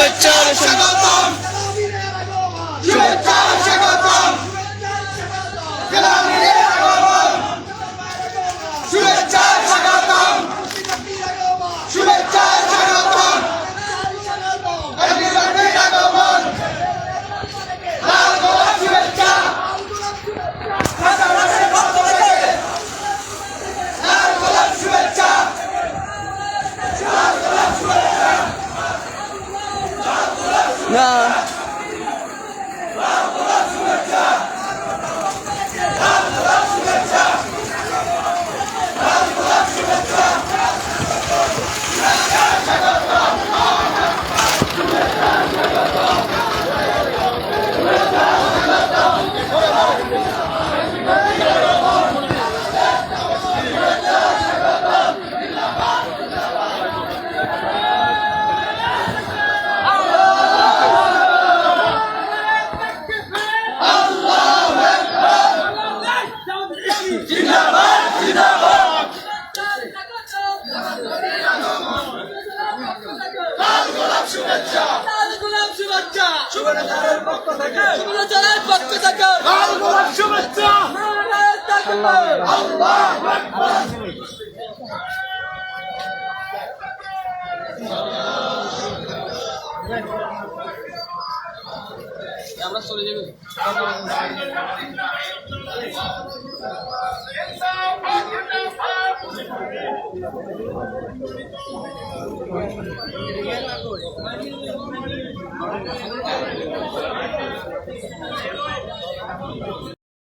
শুভেচ্ছা স্বাগতম শুভেচ্ছা স্বাগতম গ্রামীণের আগমন শুভেচ্ছা স্বাগতম শুভেচ্ছা স্বাগতম আদিবাসীর আগমন লাল গোলাপ শুভেচ্ছা সাধারণের পক্ষ থেকে লাল গোলাপ শুভেচ্ছা লাল গোলাপ শুভেচ্ছা লাল গোলাপ শুভেচ্ছা লাল গোলাপ শুভেচ্ছা লাল গোলাপ শুভেচ্ছা লাল গোলাপ শুভেচ্ছা জিন্দাবাদ জিন্দাবাদ লাল গোলাপ শুভেচ্ছা লাল গোলাপ শুভেচ্ছা শুভেচ্ছার পক্ষ থেকে শুভেচ্ছার পক্ষ থেকে লাল গোলাপ শুভেচ্ছা নারায়ণ তাকবীর আল্লাহু আকবার আমরা চলে যাবো